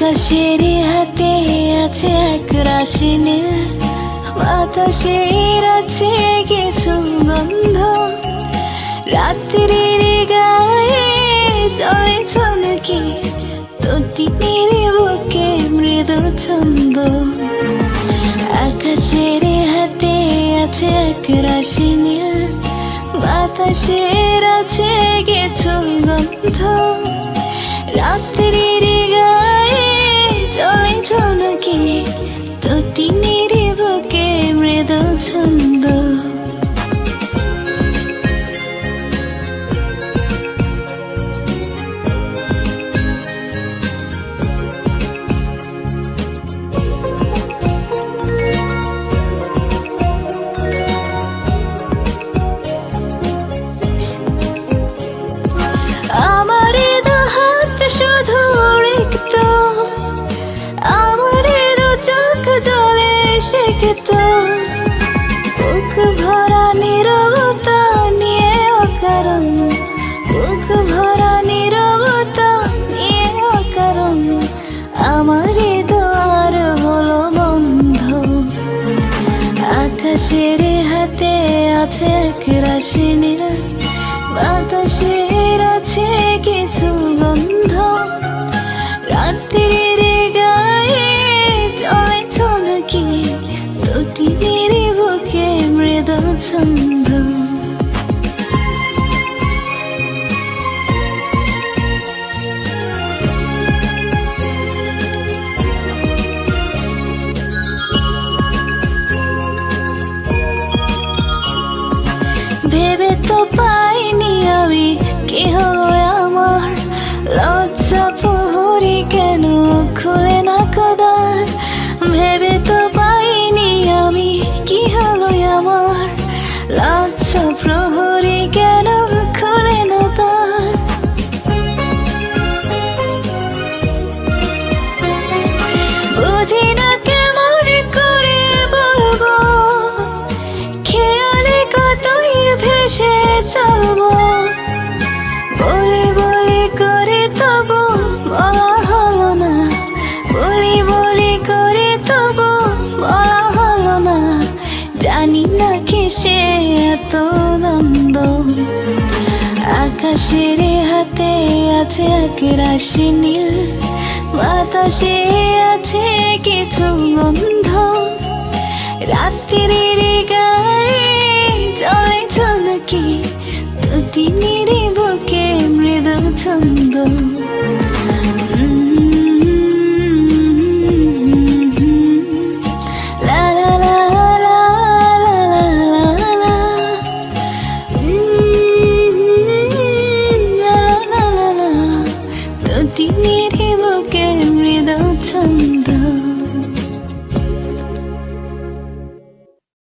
আকাশের হাতে আছে এক রাশি নীল, বাতাসের আছে কিছু গন্ধ, রাত্রির গায়ে চলে ছলকে তটিনীর বুকে মৃদু ছন্দ। আকাশের হাতে আছে এক রাশি নীল, বাতাসের আছে কিছু গন্ধ, রাত্রির গায়ে চলে ছলকে তটিনীর বুকে মৃদু ছন্দ। বুক ভরা নীরবতা নিয়ে অকারণ, বুক ভরা নীরবতা নিয়ে অকারণ আমার দ্বার হলো বন্ধ। আকাশের হাতে আছে এক রাশি নীল, বাতাসের আছে কিছু গন্ধ, রাত্রির গায়ে চলে ছলকে তটিনীর বুকে মৃদু ছন্দ। ভেবে তো পাইনি আমি কি হলো আমার, লজ্জা প্রহরী কেন খুলে না কদার। ভেবে তো পাইনি আমি কি হলো আমার, লজ্জা প্রহরী কেন খুলে না তার। বুঝি না কেমন করে বলবো, খেয়ালে কতই ভেসে চলবো, বলি বলি করে তবু বলা হলো না, বলি বলি করে তবু বলা হলো না। জানি না কিসে এত দ্বন্দ্ব। আকাশের হাতে আছে এক রাশি নীল, বাতাসে আছে কিছু গন্ধ, রাত্রির গায়ে